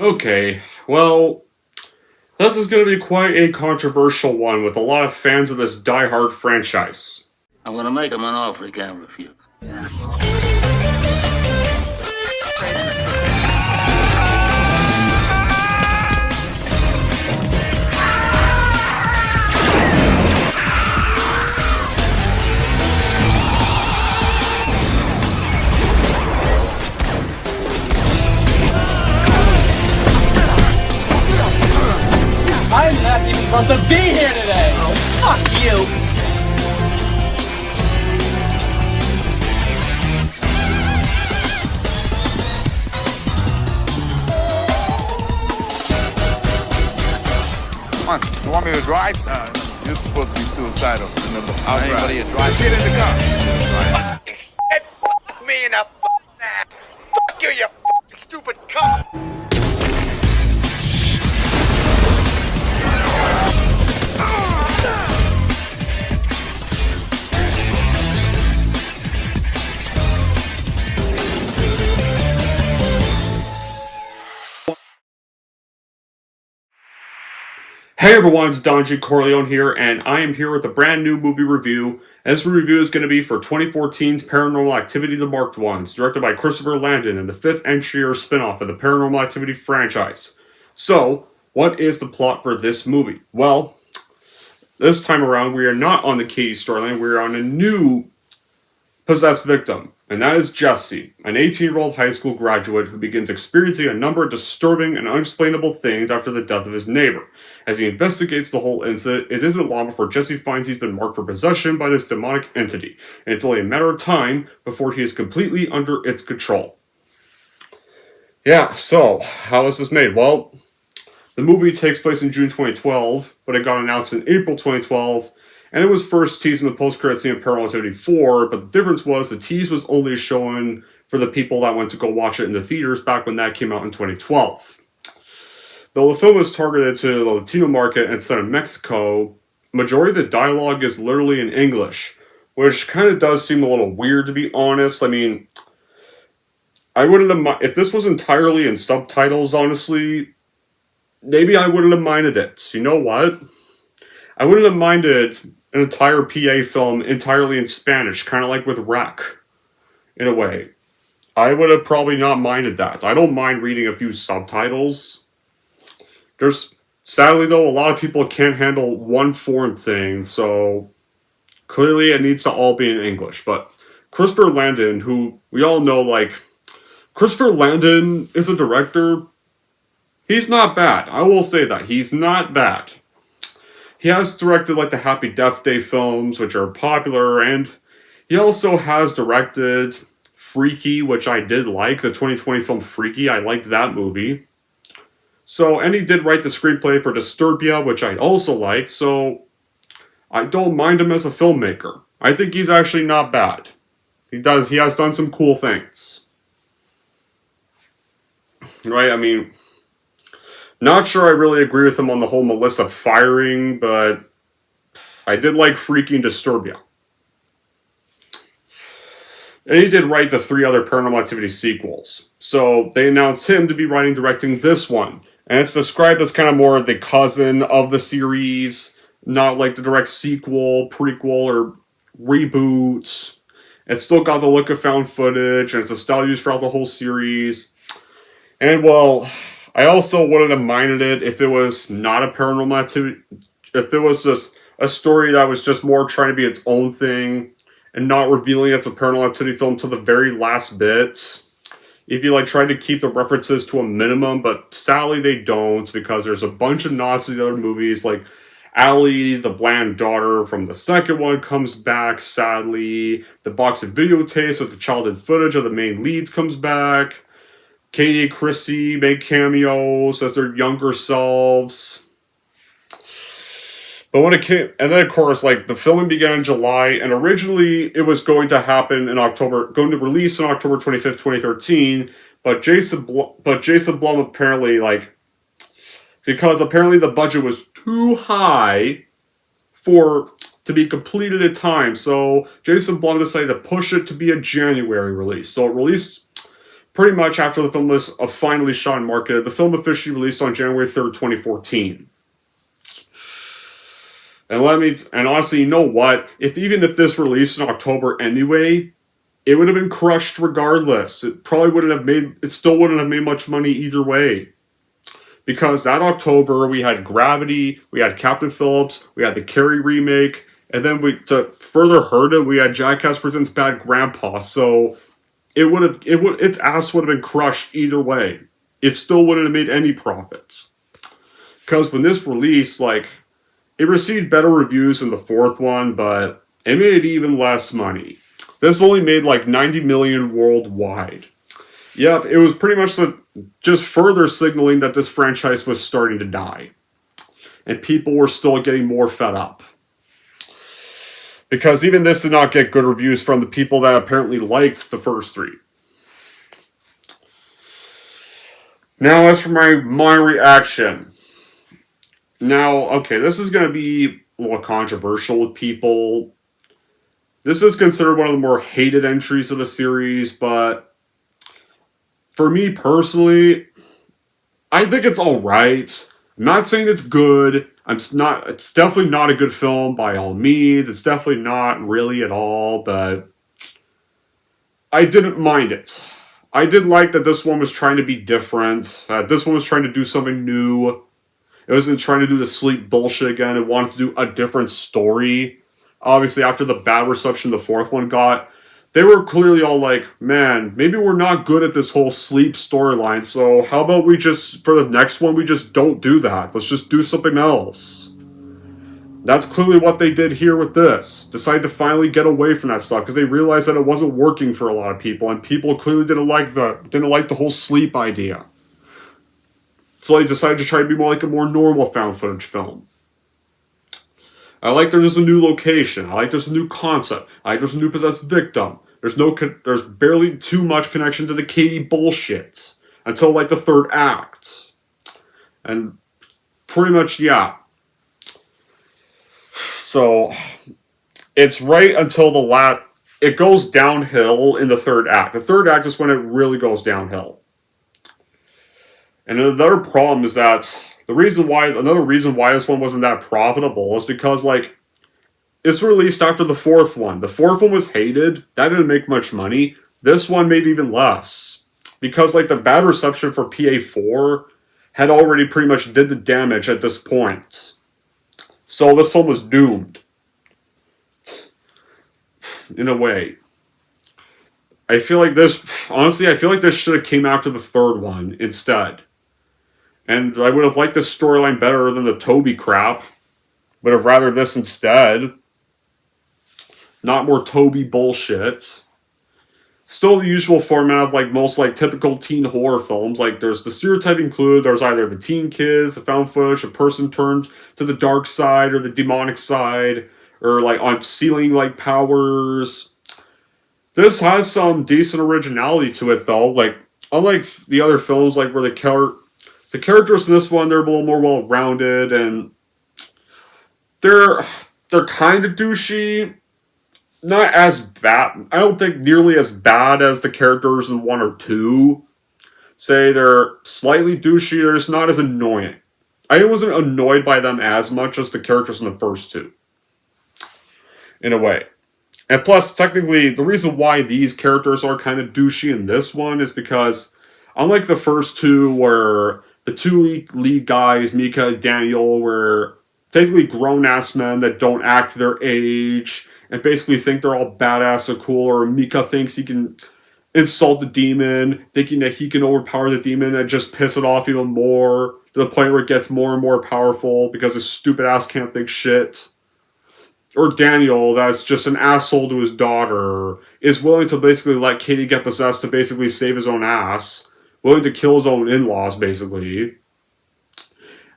Okay, well, this is going to be quite a controversial one with a lot of fans of this die-hard franchise. I'm gonna make him an offer he can't refuse. I'm not even supposed to be here today! Oh, fuck you! Come on, you want me to drive? You're supposed to be suicidal. Remember, I'll anybody drive. Get in the car. Fuck me in the ass. Fuck you, you fucking stupid cunt. Hey everyone, it's Don G. Corleone here, and I am here with a brand new movie review. This review is going to be for 2014's Paranormal Activity: The Marked Ones, directed by Christopher Landon and the 5th entry or spin-off of the Paranormal Activity franchise. So, what is the plot for this movie? Well, this time around we are not on the Katie storyline, we are on a new possessed victim, and that is Jesse, an 18-year-old high school graduate who begins experiencing a number of disturbing and unexplainable things after the death of his neighbor. As he investigates the whole incident, it isn't long before Jesse finds he's been marked for possession by this demonic entity, and it's only a matter of time before he is completely under its control. Yeah, so, how was this made? Well, the movie takes place in June 2012, but it got announced in April 2012, and it was first teased in the post-credit scene of Paramount Activity 4, but the difference was the tease was only shown for the people that went to go watch it in the theaters back when that came out in 2012. Though the film is targeted to the Latino market and set in Mexico, majority of the dialogue is literally in English, which kind of does seem a little weird, to be honest. I mean, I wouldn't have if this was entirely in subtitles, honestly, maybe I wouldn't have minded it. You know what? I wouldn't have minded an entire PA film entirely in Spanish, kind of like with RAC, in a way. I would have probably not minded that. I don't mind reading a few subtitles. Sadly though, a lot of people can't handle one foreign thing, so clearly it needs to all be in English. But Christopher Landon, who we all know, Christopher Landon is a director. He's not bad. I will say that. He's not bad. He has directed the Happy Death Day films, which are popular, and he also has directed Freaky, which I did like, the 2020 film Freaky. I liked that movie. So, and he did write the screenplay for Disturbia, which I also liked, so I don't mind him as a filmmaker. I think he's actually not bad. He has done some cool things. Right, I mean, not sure I really agree with him on the whole Melissa firing, but I did like Freaky and Disturbia. And he did write the 3 other Paranormal Activity sequels. So they announced him to be writing and directing this one. And it's described as kind of more the cousin of the series, not like the direct sequel, prequel, or reboot. It's still got the look of found footage, and it's a style used throughout the whole series. And well, I also wouldn't have minded it if it was not a Paranormal Activity, if it was just a story that was just more trying to be its own thing, and not revealing it's a Paranormal Activity film to the very last bit. If you try to keep the references to a minimum, but sadly they don't, because there's a bunch of nods to the other movies, like Allie, the bland daughter from the second one comes back, sadly. The box of videotapes with the childhood footage of the main leads comes back. Katie and Chrissy make cameos as their younger selves. But when it came, and then of course, the filming began in July, and originally it was going to happen in October, going to release on October 25th, 2013, but Jason Blum apparently, because apparently the budget was too high to be completed in time, so Jason Blum decided to push it to be a January release. So it released pretty much after the film was finally shot and marketed, the film officially released on January 3rd, 2014. And honestly, you know what? Even if this released in October anyway, it would have been crushed regardless. It still wouldn't have made much money either way. Because that October, we had Gravity, we had Captain Phillips, we had the Carrie remake, and then to further hurt it, we had Jackass Presents Bad Grandpa. So its ass would have been crushed either way. It still wouldn't have made any profits. Because when this released, it received better reviews than the fourth one, but it made even less money. This only made 90 million worldwide. Yep, it was pretty much just further signaling that this franchise was starting to die. And people were still getting more fed up. Because even this did not get good reviews from the people that apparently liked the first three. Now, as for my reaction. Now, okay, this is going to be a little controversial with people. This is considered one of the more hated entries of the series, but for me personally, I think it's alright. I'm not saying it's good. It's definitely not a good film by all means. It's definitely not really at all, but I didn't mind it. I did like that this one was trying to be different. This one was trying to do something new. It wasn't trying to do the sleep bullshit again. It wanted to do a different story. Obviously, after the bad reception the fourth one got, they were clearly all like, man, maybe we're not good at this whole sleep storyline, so how about for the next one, we just don't do that. Let's just do something else. That's clearly what they did here with this. Decided to finally get away from that stuff, because they realized that it wasn't working for a lot of people, and people clearly didn't like the whole sleep idea. So they decided to try to be more like a more normal found footage film. I like there's a new location. I like there's a new concept. I like there's a new possessed victim. There's barely too much connection to the Katie bullshit until the third act. And pretty much, yeah. So it's right until it goes downhill in the third act. The third act is when it really goes downhill. And another problem is that another reason why this one wasn't that profitable is because, it's released after the fourth one. The fourth one was hated. That didn't make much money. This one made even less. Because, the bad reception for PA4 had already pretty much did the damage at this point. So this film was doomed. In a way. I feel like this should have came after the third one instead. And I would have liked this storyline better than the Toby crap. Would have rather this instead. Not more Toby bullshit. Still the usual format of most typical teen horror films. There's the stereotype included. There's either the teen kids, the found footage, a person turns to the dark side or the demonic side. Or on ceiling powers. This has some decent originality to it though. Unlike the other films where the characters in this one, they're a little more well-rounded, and they're kind of douchey. Not as bad. I don't think nearly as bad as the characters in 1 or 2. Say they're slightly douchey, they're just not as annoying. I wasn't annoyed by them as much as the characters in the first 2. In a way. And plus, technically, the reason why these characters are kind of douchey in this one is because, unlike the first 2, where the 2 lead guys, Mika and Daniel, were technically grown-ass men that don't act their age, and basically think they're all badass or cool, or Mika thinks he can insult the demon, thinking that he can overpower the demon and just piss it off even more, to the point where it gets more and more powerful because his stupid ass can't think shit. Or Daniel, that's just an asshole to his daughter, is willing to basically let Katie get possessed to basically save his own ass, willing to kill his own in-laws, basically.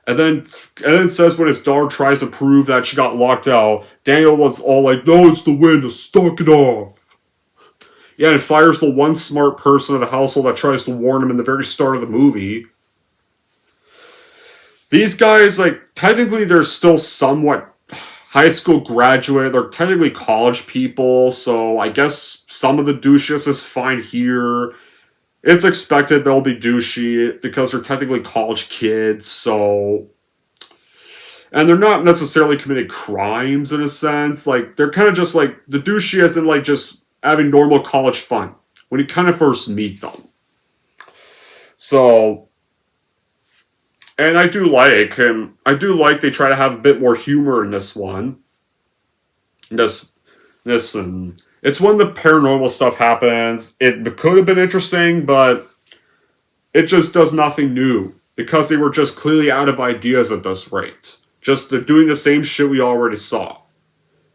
And then says when his daughter tries to prove that she got locked out, Daniel was all like, no, it's the wind, just stock it off. Yeah, and fires the one smart person of the household that tries to warn him in the very start of the movie. These guys, technically they're still somewhat high school graduate, they're technically college people, so I guess some of the douchiness is fine here. it's expected they'll be douchey because they're technically college kids, so... And they're not necessarily committing crimes in a sense. Like, they're kind of just like, the douchey as in like just having normal college fun when you kind of first meet them. So... And I do like they try to have a bit more humor in this one. This, and it's when the paranormal stuff happens. It could have been interesting, but it just does nothing new because they were just clearly out of ideas at this rate. Just they're doing the same shit we already saw.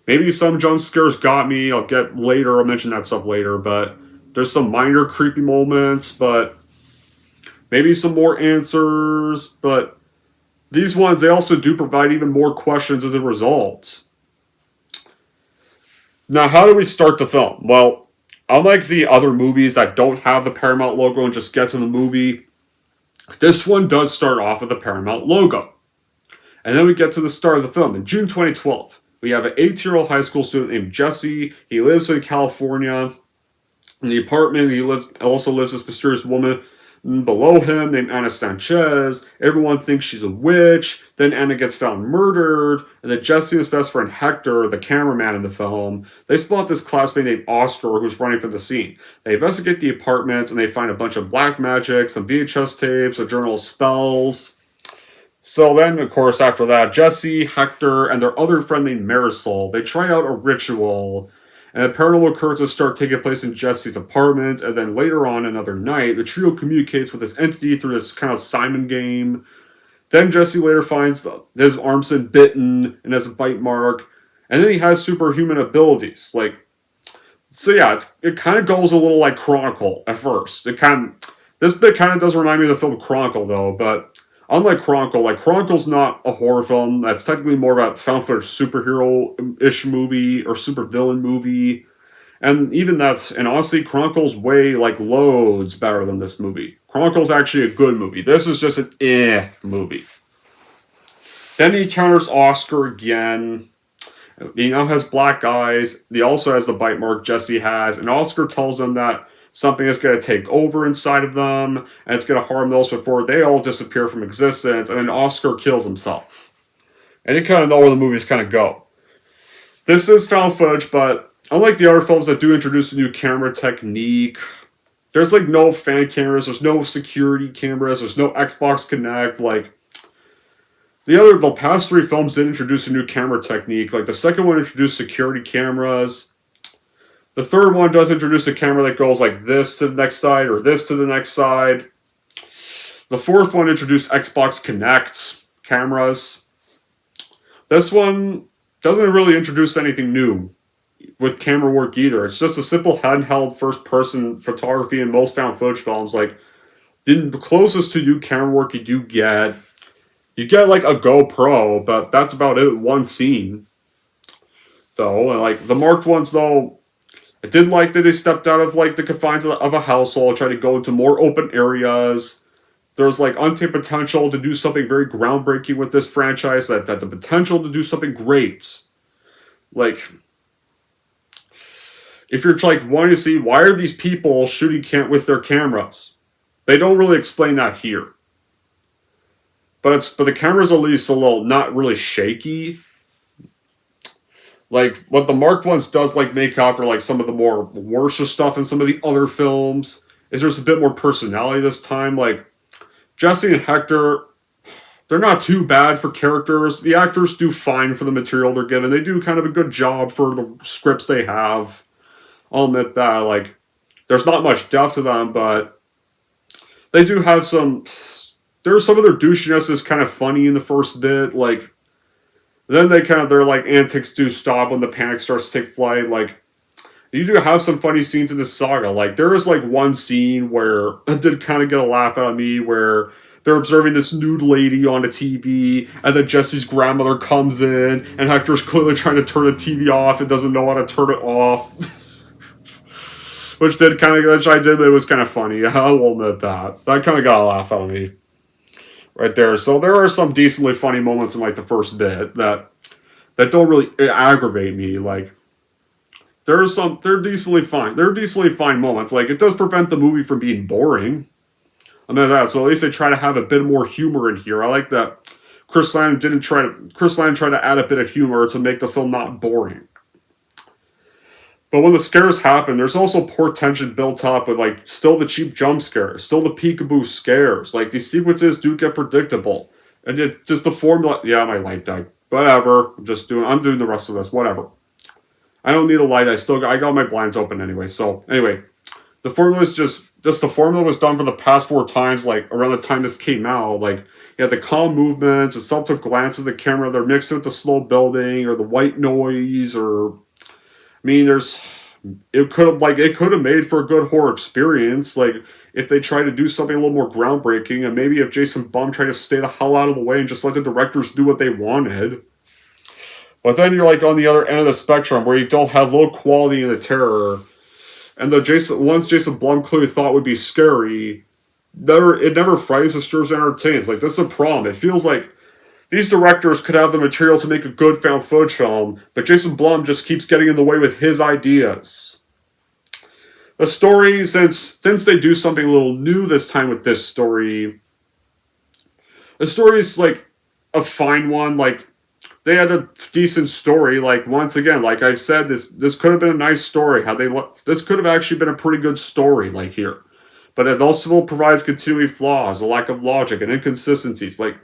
Maybe some jump scares got me. I'll mention that stuff later, but there's some minor creepy moments, but maybe some more answers, but these ones, they also do provide even more questions as a result. Now, how do we start the film? Well, unlike the other movies that don't have the Paramount logo and just get to the movie, this one does start off with the Paramount logo. And then we get to the start of the film. In June 2012, we have an 18-year-old high school student named Jesse. He lives in California. In the apartment, also lives this mysterious woman below him named Anna Sanchez. Everyone thinks she's a witch. Then Anna gets found murdered. And then Jesse and his best friend Hector, the cameraman in the film, they spot this classmate named Oscar who's running from the scene. They investigate the apartment and they find a bunch of black magic, some VHS tapes, a journal of spells. So then, of course, after that, Jesse, Hector, and their other friend named Marisol, they try out a ritual. And the paranormal occurrences start taking place in Jesse's apartment, and then later on another night, the trio communicates with this entity through this kind of Simon game. Then Jesse later finds that his arm's been bitten and has a bite mark, and then he has superhuman abilities. So yeah, it kind of goes a little like Chronicle at first. This bit kind of does remind me of the film Chronicle though, but unlike Chronicle, Chronicle's not a horror film. That's technically more about found footage superhero-ish movie or supervillain movie. And even that, and honestly, Chronicle's way, loads better than this movie. Chronicle's actually a good movie. This is just an movie. Then he encounters Oscar again. He now has black eyes. He also has the bite mark Jesse has. And Oscar tells him that something is going to take over inside of them, and it's going to harm those before they all disappear from existence, and then Oscar kills himself. And you kind of know where the movies kind of go. This is found footage, but unlike the other films that do introduce a new camera technique, there's no fan cameras, there's no security cameras, there's no Xbox Connect, the past three films did introduce a new camera technique. The second one introduced security cameras. The third one does introduce a camera that goes like this to the next side or this to the next side. The fourth one introduced Xbox Connect cameras. This one doesn't really introduce anything new with camera work either. It's just a simple handheld first-person photography in most found footage films. The closest to new camera work you get a GoPro, but that's about it. One scene, though. And the marked ones, though, I did like that they stepped out of the confines of a household, tried to go into more open areas. There's untapped potential to do something very groundbreaking with this franchise. That the potential to do something great. If you're wanting to see why are these people shooting with their cameras, they don't really explain that here. But the camera's at least a little not really shaky. What the marked ones does make up for some of the more worse stuff in some of the other films is there's a bit more personality this time. Jesse and Hector, they're not too bad for characters. The actors do fine for the material they're given. They do kind of a good job for the scripts they have. I'll admit that. There's not much depth to them, but they do have some... There's some of their douchiness is kind of funny in the first bit. Then their antics do stop when the panic starts to take flight. You do have some funny scenes in this saga. There is one scene where it did kind of get a laugh out of me where they're observing this nude lady on a TV, and then Jesse's grandmother comes in, and Hector's clearly trying to turn the TV off and doesn't know how to turn it off. Which I did, but it was kind of funny. I will admit that. That kind of got a laugh out of me. Right there. So there are some decently funny moments in the first bit that don't really aggravate me. they're decently fine. They're decently fine moments. Like, it does prevent the movie from being boring. I mean that, so at least they try to have a bit more humor in here. I like that Chris Landon tried to add a bit of humor to make the film not boring. But when the scares happen, there's also poor tension built up with, like, still the cheap jump scares, still the peekaboo scares. Like, these sequences do get predictable. And it just the formula, yeah, my light died. Whatever. I'm doing the rest of this. Whatever. I don't need a light. I got my blinds open anyway. So, anyway. The formula is just the formula was done for the past 4 times, like, around the time this came out. Like, you had the calm movements, the subtle glance of the camera, they're mixed with the slow building, or the white noise, or... I mean, it could have made for a good horror experience, like, if they tried to do something a little more groundbreaking, and maybe if Jason Blum tried to stay the hell out of the way and just let the directors do what they wanted. But then you're, like, on the other end of the spectrum, where you don't have low quality in the terror, and once Jason Blum clearly thought would be scary, it never frightens, disturbs, and entertains. Like, that's the problem. It feels like these directors could have the material to make a good found footage film, but Jason Blum just keeps getting in the way with his ideas. The story, since they do something a little new this time with this story, the story's, like, a fine one. Like, they had a decent story. Like, once again, like I've said, this could have been a nice story. This could have actually been a pretty good story, like, here. But it also provides continuing flaws, a lack of logic, and inconsistencies. Like,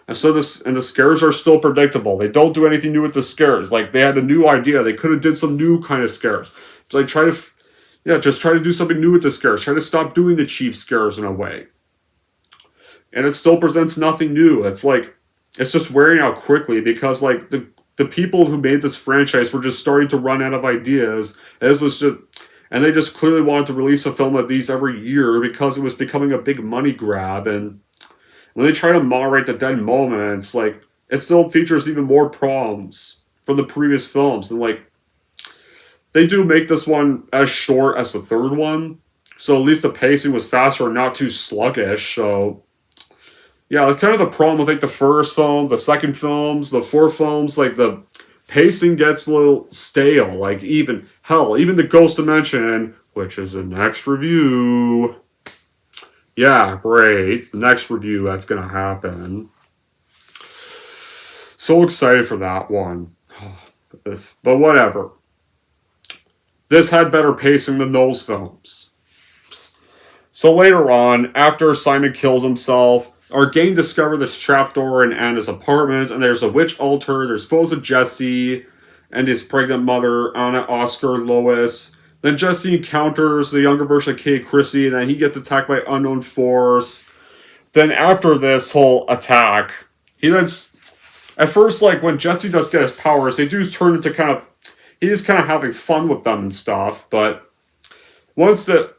and the scares are still predictable. They don't do anything new with the scares. Like, they had a new idea. They could have did some new kind of scares. So, like, just try to do something new with the scares. Try to stop doing the cheap scares in a way. And it still presents nothing new. It's like, it's just wearing out quickly because, like, the people who made this franchise were just starting to run out of ideas. And they just clearly wanted to release a film of these every year because it was becoming a big money grab. And when they try to moderate the dead moments, like, it still features even more problems from the previous films. And, like, they do make this one as short as the third one. So at least the pacing was faster and not too sluggish. So, yeah, it's kind of the problem with, like, the first film, the second films, the fourth films. Like, the pacing gets a little stale. Like, even the Ghost Dimension, which is the next review. Yeah, great. It's the next review that's going to happen. So excited for that one. But whatever. This had better pacing than those films. So later on, after Simon kills himself, our gang discover this trapdoor in Anna's apartment, and there's a witch altar, there's photos of Jesse and his pregnant mother, Anna, Oscar, Lois. Then Jesse encounters the younger version of Kay, Chrissy, and then he gets attacked by unknown force. Then after this whole attack, at first, like, when Jesse does get his powers, they do turn into he's kind of having fun with them and stuff, but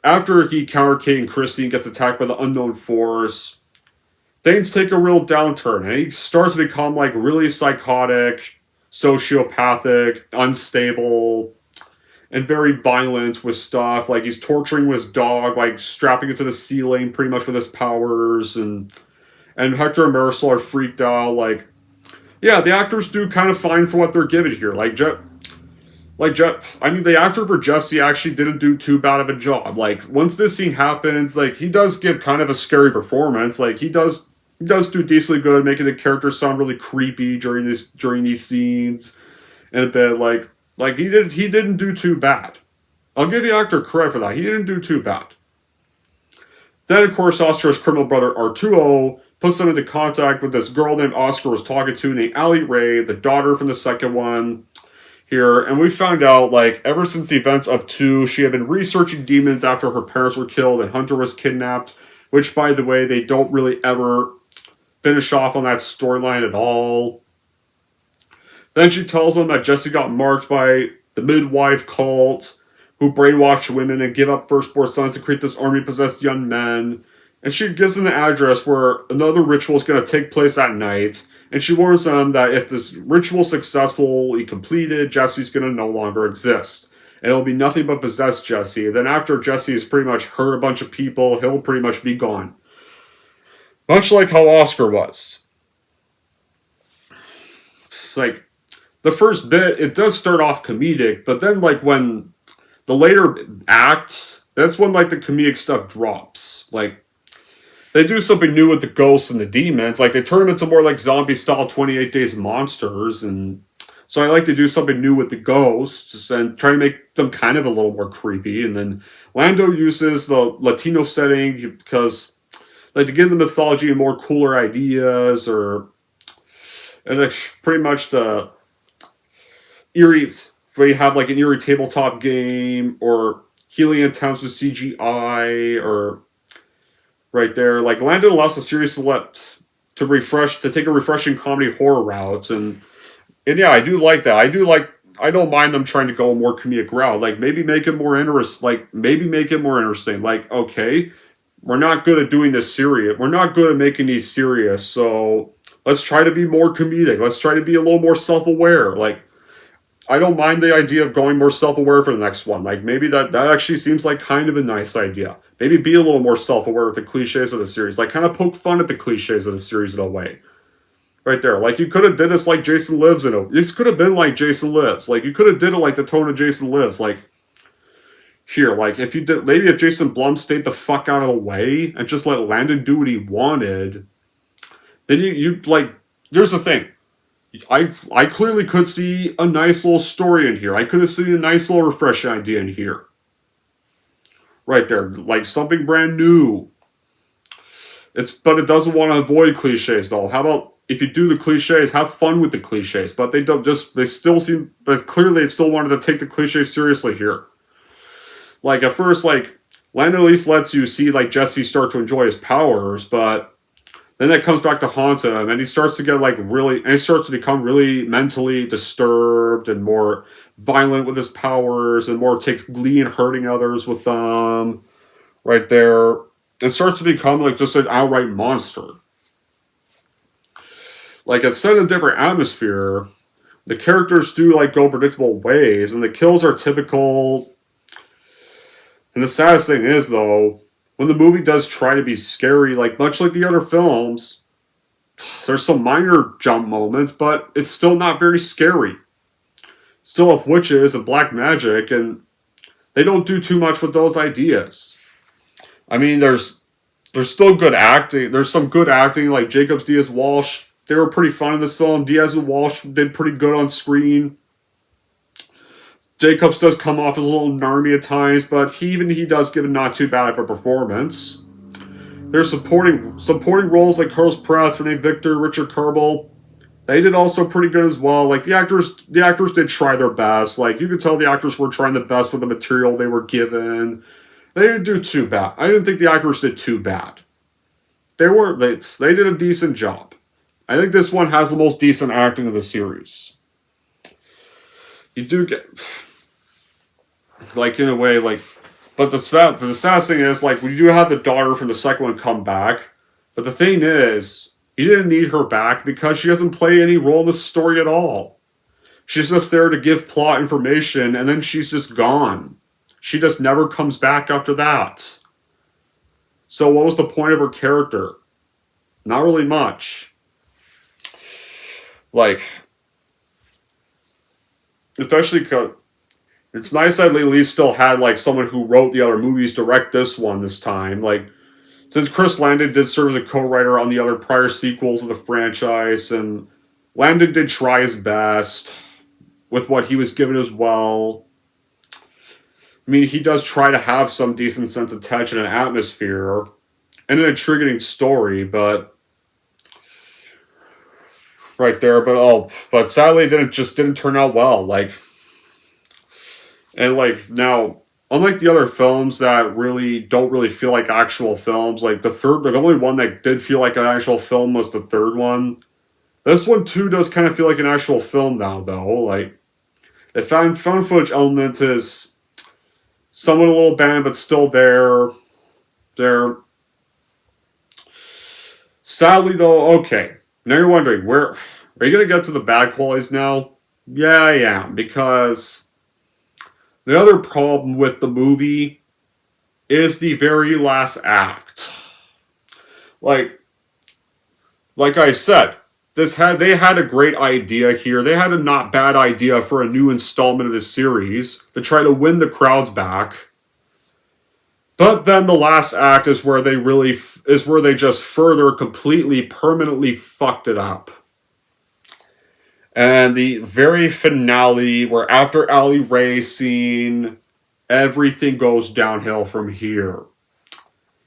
after he encountered Kay and Chrissy and gets attacked by the unknown force, things take a real downturn, and he starts to become, like, really psychotic, sociopathic, unstable, and very violent with stuff. Like, he's torturing his dog, like, strapping it to the ceiling pretty much with his powers, and Hector and Marisol are freaked out. Like, yeah, the actors do kind of fine for what they're given here. The actor for Jesse actually didn't do too bad of a job. Like, once this scene happens, like, he does give kind of a scary performance. Like, he does do decently good, making the character sound really creepy during these scenes, and a bit like he didn't do too bad. I'll give the actor credit for that. He didn't do too bad. Then, of course, Oscar's criminal brother Arturo puts them into contact with this girl named Oscar was talking to, named Allie Ray, the daughter from the second one. Here, and we found out, like, ever since the events of 2, she had been researching demons after her parents were killed and Hunter was kidnapped, which, by the way, they don't really ever finish off on that storyline at all. Then she tells them that Jesse got marked by the midwife cult, who brainwashed women and give up firstborn sons to create this army of possessed young men. And she gives them the address where another ritual is going to take place that night. And she warns them that if this ritual is successfully completed, Jesse's going to no longer exist. And it'll be nothing but possessed Jesse. Then after Jesse has pretty much hurt a bunch of people, he'll pretty much be gone. Much like how Oscar was. It's like, the first bit, it does start off comedic, but then like when the later act, that's when like the comedic stuff drops. Like they do something new with the ghosts and the demons. Like they turn them into more like zombie style 28 Days monsters, and so I like to do something new with the ghosts and try to make them kind of a little more creepy. And then Lando uses the Latino setting because like to give the mythology more cooler ideas, or and it's pretty much the eerie where you have like an eerie tabletop game or healing attempts with CGI or right there. Like Landon allows the series to take a refreshing comedy horror route, and yeah, I do like that. I don't mind them trying to go a more comedic route. Like maybe make it more interesting. Like, okay, we're not good at doing this serious. We're not good at making these serious, so let's try to be more comedic. Let's try to be a little more self-aware. Like I don't mind the idea of going more self-aware for the next one. Like maybe that actually seems like kind of a nice idea. Maybe be a little more self-aware with the cliches of the series. Like kind of poke fun at the cliches of the series in a way. Right there. Like you could have did this like Jason Lives this could have been like Jason Lives. Like you could have did it like the tone of Jason Lives. Like here, like if you did, maybe if Jason Blum stayed the fuck out of the way and just let Landon do what he wanted, then you like, here's the thing. I clearly could see a nice little story in here. I could have seen a nice little refreshing idea in here. Right there. Like something brand new. But it doesn't want to avoid cliches though. How about if you do the cliches, have fun with the cliches, but but clearly they still wanted to take the cliches seriously here. Like at first, like Lando at least lets you see like Jesse start to enjoy his powers, but then that comes back to haunt him, and he starts to become really mentally disturbed and more violent with his powers, and more takes glee in hurting others with them. Right there, it starts to become like just an outright monster. Like it's set in a different atmosphere. The characters do like go predictable ways, and the kills are typical. And the saddest thing is though, when the movie does try to be scary, like much like the other films, there's some minor jump moments, but it's still not very scary. Still have witches and black magic, and they don't do too much with those ideas. I mean, there's still good acting. There's some good acting, like Jacobs, Diaz, Walsh. They were pretty fun in this film. Diaz and Walsh did pretty good on screen. Jacobs does come off as a little narmy at times, but he does give a not too bad of a performance. There's supporting roles like Carlos Pratt, Renee Victor, Richard Kerbel. They did also pretty good as well. Like the actors did try their best. Like you could tell the actors were trying the best with the material they were given. They didn't do too bad. I didn't think the actors did too bad. They did a decent job. I think this one has the most decent acting of the series. You do get, like, in a way, like, but the saddest thing is, like, we do have the daughter from the second one come back, but the thing is, you didn't need her back because she doesn't play any role in the story at all. She's just there to give plot information, and then she's just gone. She just never comes back after that. So what was the point of her character? Not really much. Like, especially because it's nice that they at least still had like someone who wrote the other movies direct this one this time. Like, since Chris Landon did serve as a co-writer on the other prior sequels of the franchise, and Landon did try his best with what he was given as well. I mean, he does try to have some decent sense of tension and atmosphere and an intriguing story, but right there, but sadly it didn't turn out well. Like, and like now, unlike the other films that don't really feel like actual films, like the only one that did feel like an actual film was the third one. This one too does kind of feel like an actual film now, though. Like, the found footage element is somewhat a little bad, but still there. Sadly, though, okay. Now you're wondering, are you going to get to the bad qualities now? Yeah, I am, because the other problem with the movie is the very last act. Like I said, they had a great idea here. They had a not bad idea for a new installment of this series to try to win the crowds back. But then the last act is where they just further completely permanently fucked it up. And the very finale, where after Ali Ray's scene, everything goes downhill from here.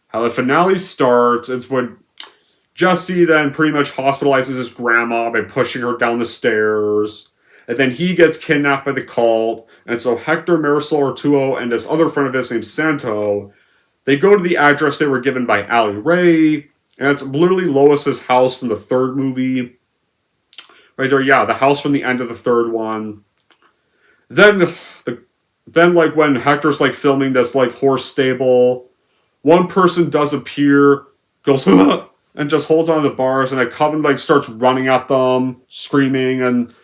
How the finale starts, it's when Jesse then pretty much hospitalizes his grandma by pushing her down the stairs. And then he gets kidnapped by the cult. And so Hector, Marisol, Arturo, and this other friend of his named Santo, they go to the address they were given by Ali Ray. And it's literally Lois's house from the third movie. Right there, yeah, the house from the end of the third one. Then like when Hector's like filming this like horse stable, one person does appear, goes and just holds on to the bars, and a coven like starts running at them, screaming, and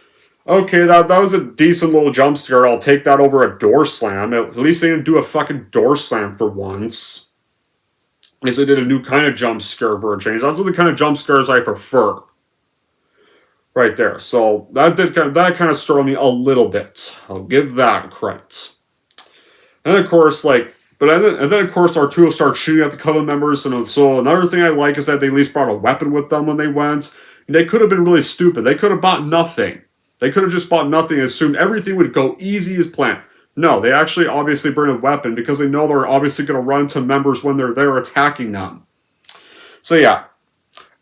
okay, that was a decent little jump scare. I'll take that over a door slam. At least they didn't do a fucking door slam for once. At least they did a new kind of jump scare for a change. Those are the kind of jump scares I prefer. Right there. So that kind of startled me a little bit. I'll give that credit. And then of course, Arturo starts shooting at the Coven members. And so another thing I like is that they at least brought a weapon with them when they went. And they could have been really stupid. They could have bought nothing. They could have just bought nothing and assumed everything would go easy as planned. No, they actually obviously bring a weapon because they know they're obviously going to run into members when they're there attacking them. So yeah.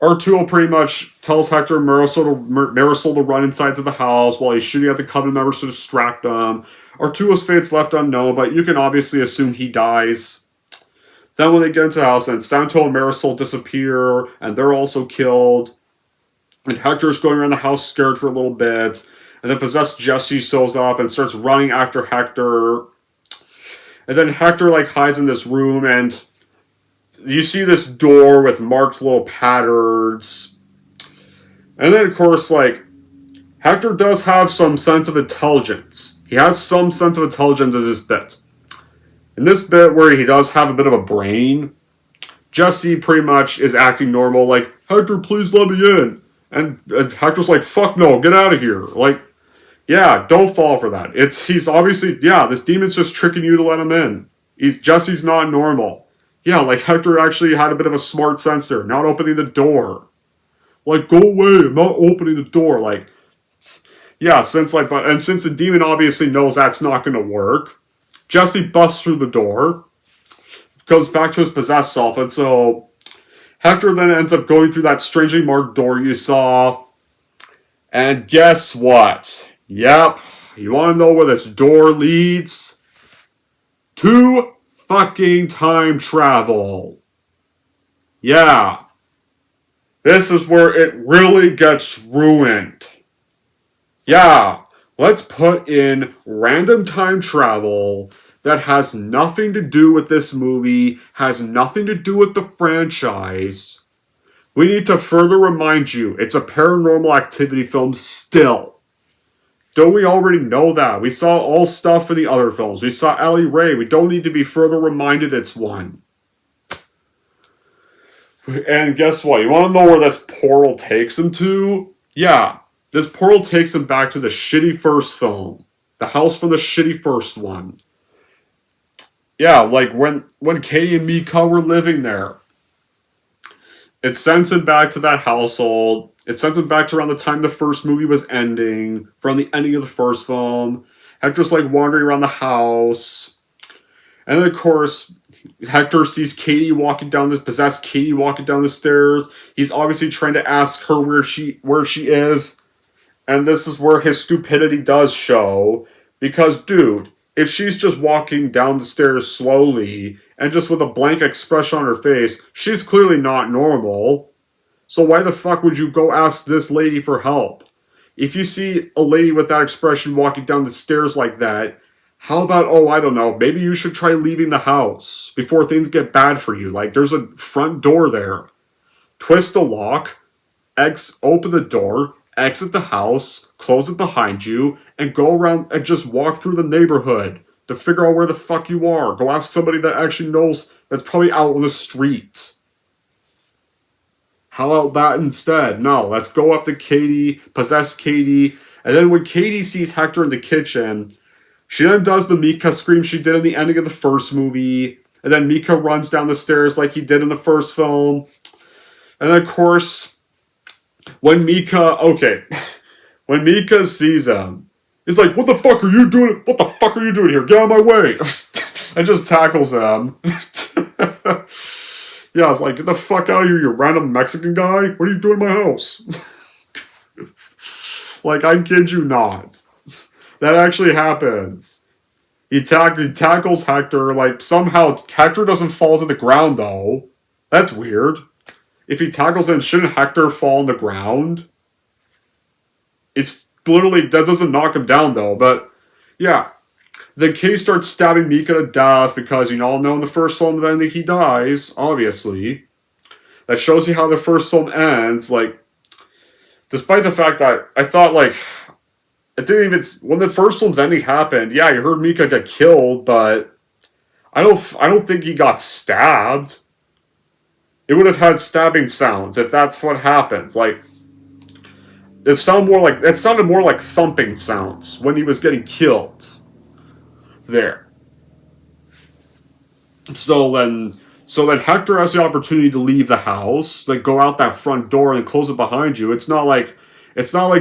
Arturo pretty much tells Hector and Marisol to run inside to the house while he's shooting at the Coven members to distract them. Arturo's fate's left unknown, but you can obviously assume he dies. Then when they get into the house, and Santo and Marisol disappear, and they're also killed. And Hector's going around the house scared for a little bit. And then possessed Jesse shows up and starts running after Hector. And then Hector like hides in this room, and you see this door with marked little patterns. And then, of course, like, Hector does have some sense of intelligence. He has some sense of intelligence in this bit. In this bit where he does have a bit of a brain, Jesse pretty much is acting normal, like, Hector, please let me in. And Hector's like, fuck no, get out of here. Like, yeah, don't fall for that. He's obviously, yeah, this demon's just tricking you to let him in. Jesse's not normal. Yeah, like Hector actually had a bit of a smart sense there, not opening the door. Like, go away, I'm not opening the door. Like, yeah, since the demon obviously knows that's not going to work, Jesse busts through the door, goes back to his possessed self, and so Hector then ends up going through that strangely marked door you saw. And guess what? Yep, you want to know where this door leads? To fucking time travel. Yeah. This is where it really gets ruined. Yeah. Let's put in random time travel that has nothing to do with this movie, has nothing to do with the franchise. We need to further remind you, it's a Paranormal Activity film still. Don't we already know that? We saw all stuff in the other films. We saw Ali Ray. We don't need to be further reminded it's one. And guess what? You want to know where this portal takes him to? Yeah. This portal takes him back to the shitty first film. The house from the shitty first one. Yeah, like when Katie and Mika were living there. It sends him back to that household. It sends him back to around the time the first movie was ending. From the ending of the first film. Hector's like wandering around the house. And then of course, Hector sees possessed Katie walking down the stairs. He's obviously trying to ask her where she is. And this is where his stupidity does show. Because, dude, if she's just walking down the stairs slowly and just with a blank expression on her face, she's clearly not normal. So why the fuck would you go ask this lady for help? If you see a lady with that expression walking down the stairs like that, how about, I don't know, maybe you should try leaving the house before things get bad for you. Like, there's a front door there. Twist the lock, open the door, exit the house, close it behind you, and go around and just walk through the neighborhood to figure out where the fuck you are. Go ask somebody that actually knows, that's probably out on the street. How about that instead? No, let's go up to Katie, possess Katie, and then when Katie sees Hector in the kitchen, she then does the Mika scream she did in the ending of the first movie, and then Mika runs down the stairs like he did in the first film. And then, of course, when Mika sees him, he's like, "What the fuck are you doing? What the fuck are you doing here? Get out of my way!" And just tackles him. Yeah, it's like, "Get the fuck out of here, you random Mexican guy! What are you doing in my house?" Like, I kid you not. That actually happens. He tackles Hector, like, somehow Hector doesn't fall to the ground, though. That's weird. If he tackles him, shouldn't Hector fall on the ground? It's literally, that doesn't knock him down, though, but, yeah. Then Kay starts stabbing Mika to death, because you all know in the first film's ending he dies, obviously. That shows you how the first film ends, like, despite the fact that I thought, like, it didn't even, when the first film's ending happened, yeah, you heard Mika get killed, but I don't think he got stabbed. It would have had stabbing sounds if that's what happens. Like, it sounded more like thumping sounds when he was getting killed. There. So then Hector has the opportunity to leave the house, like go out that front door and close it behind you. It's not like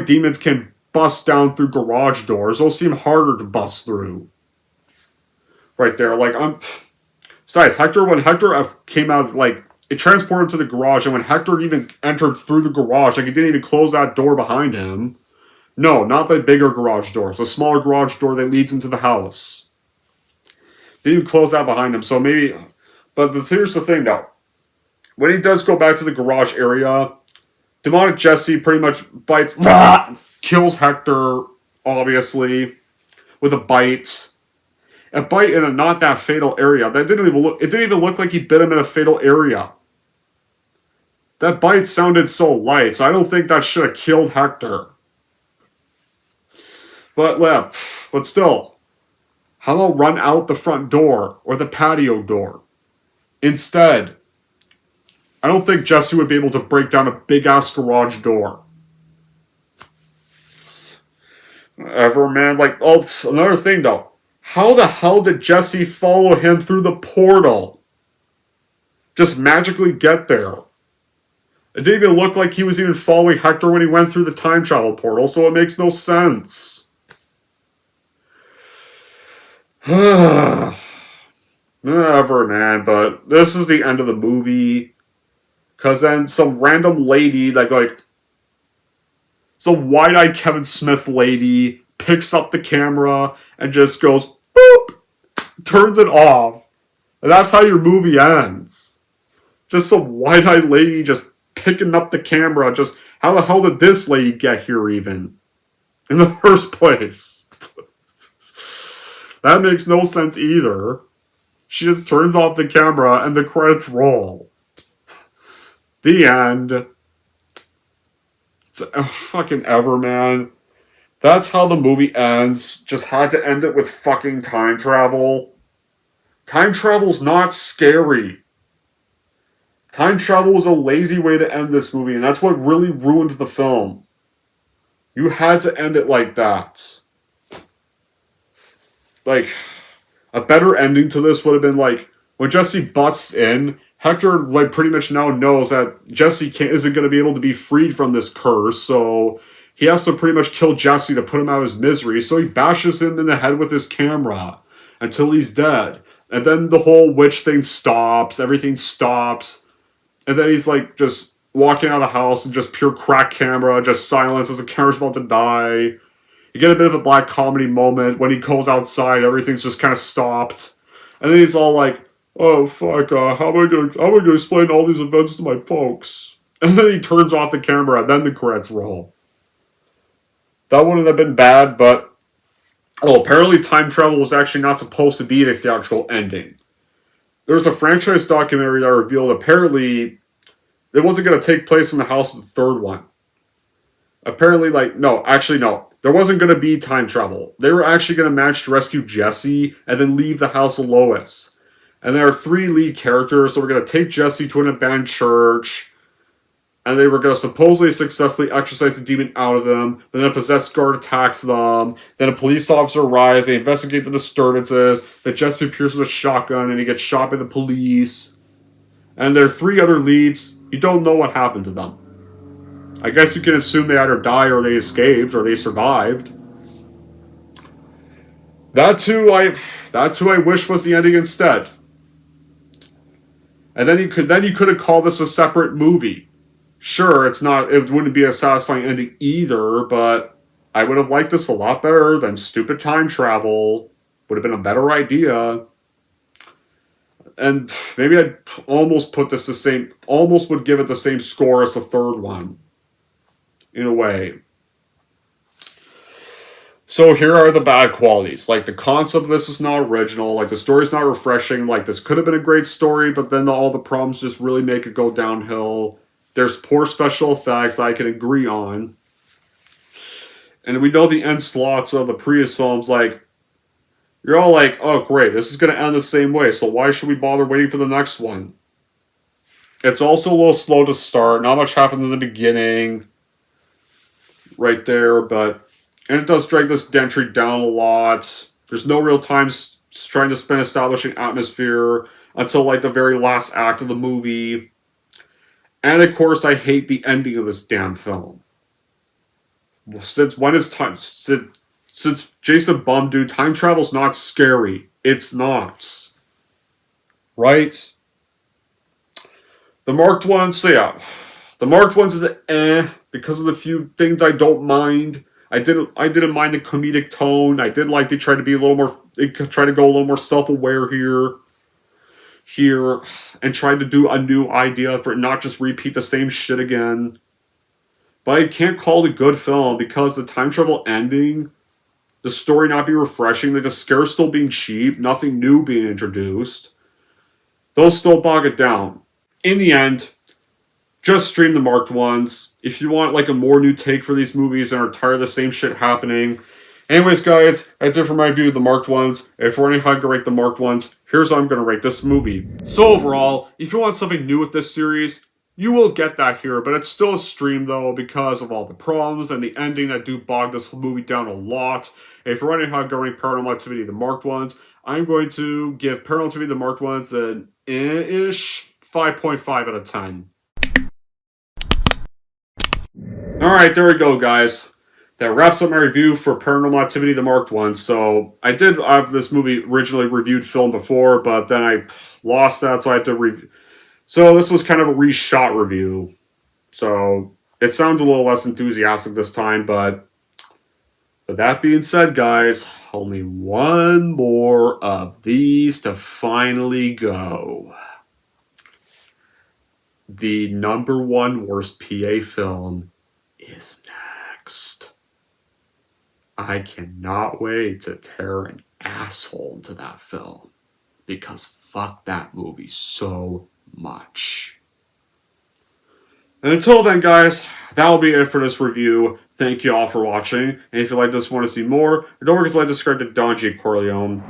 demons can bust down through garage doors. Those seem harder to bust through. Right there, like besides, when Hector came out, like, it transported to the garage, and when Hector even entered through the garage, like, it didn't even close that door behind him. No, not the bigger garage door. It's a smaller garage door that leads into the house. Didn't even close that behind him, so maybe... But here's the thing, though. When he does go back to the garage area, Demonic Jesse pretty much bites... kills Hector, obviously, with a bite. A bite in a not that fatal area. It didn't even look like he bit him in a fatal area. That bite sounded so light, so I don't think that should have killed Hector. But still, how about run out the front door or the patio door? Instead, I don't think Jesse would be able to break down a big-ass garage door. Whatever, man. Like, another thing, though. How the hell did Jesse follow him through the portal? Just magically get there. It didn't even look like he was even following Hector when he went through the time travel portal, so it makes no sense. Whatever, man, but this is the end of the movie. Because then some random lady, some wide-eyed Kevin Smith lady, picks up the camera and just goes, boop, turns it off. And that's how your movie ends. Just some wide-eyed lady just picking up the camera. Just, how the hell did this lady get here even? In the first place. That makes no sense either. She just turns off the camera and the credits roll. The end. Fucking ever, man. That's how the movie ends. Just had to end it with fucking time travel. Time travel's not scary. Time travel was a lazy way to end this movie, and that's what really ruined the film. You had to end it like that. Like, a better ending to this would have been like, when Jesse busts in, Hector, like, pretty much now knows that Jesse isn't going to be able to be freed from this curse, so he has to pretty much kill Jesse to put him out of his misery, so he bashes him in the head with his camera until he's dead. And then the whole witch thing stops, everything stops, and then he's, like, just walking out of the house and just pure crack camera, just silence as the camera's about to die. You get a bit of a black comedy moment. When he goes outside, everything's just kind of stopped. And then he's all like, oh, fuck, how am I gonna explain all these events to my folks? And then he turns off the camera, and then the credits roll. That wouldn't have been bad, but... Oh, apparently time travel was actually not supposed to be the theatrical ending. There was a franchise documentary that revealed apparently it wasn't going to take place in the house of the third one. Apparently, no. There wasn't going to be time travel. They were actually going to manage to rescue Jesse and then leave the house of Lois. And there are 3 lead characters, so we're going to take Jesse to an abandoned church. and they were going to supposedly successfully exorcise the demon out of them, but then a possessed guard attacks them, then a police officer arrives, they investigate the disturbances, then Jesse appears with a shotgun, and he gets shot by the police, and there are 3 other leads. You don't know what happened to them. I guess you can assume they either died, or they escaped, or they survived. That too I wish was the ending instead. And then you could have called this a separate movie. Sure, it wouldn't be a satisfying ending either, but I would have liked this a lot better than stupid time travel. Would have been a better idea. And maybe I'd almost would give it the same score as the third one. In a way. So here are the bad qualities. Like, the concept of this is not original. Like, the story's not refreshing. Like, this could have been a great story, but then all the problems just really make it go downhill. There's poor special effects I can agree on. And we know the end slots of the previous films, like, you're all like, oh great, this is going to end the same way, so why should we bother waiting for the next one? It's also a little slow to start. Not much happens in the beginning. Right there, and it does drag this entry down a lot. There's no real time trying to spend establishing atmosphere until like the very last act of the movie. And of course, I hate the ending of this damn film. Since Jason Bum, dude, time travel's not scary. It's not. Right? The Marked Ones, so yeah. The Marked Ones is because of the few things I don't mind. I didn't mind the comedic tone. I did like they tried to be a little more, they try to go a little more self-aware here, and tried to do a new idea for it, not just repeat the same shit again. But I can't call it a good film because the time travel ending, the story not be refreshing, the scare still being cheap, nothing new being introduced. Those still bog it down. In the end, just stream the Marked Ones. If you want like a more new take for these movies and are tired of the same shit happening. Anyways, guys, that's it for my review of the Marked Ones. If we're wondering how to rate the Marked Ones, here's how I'm going to rate this movie. So overall, if you want something new with this series, you will get that here, but it's still a stream though because of all the problems and the ending that do bog this movie down a lot. If you're wondering how to rate Paranormal Activity, the Marked Ones, I'm going to give Paranormal Activity, the Marked Ones an ish 5.5 out of 10. Alright, there we go, guys. That wraps up my review for Paranormal Activity, the Marked Ones. So, I did have this movie originally reviewed film before, but then I lost that, so I had to review. So, this was kind of a reshot review. So, it sounds a little less enthusiastic this time, but that being said, guys, only one more of these to finally go. The #1 worst PA film is next. I cannot wait to tear an asshole into that film because fuck that movie so much. And until then, guys, that'll be it for this review. Thank you all for watching. And if you like this, want to see more, don't forget to like, subscribe to Don G. Corleone.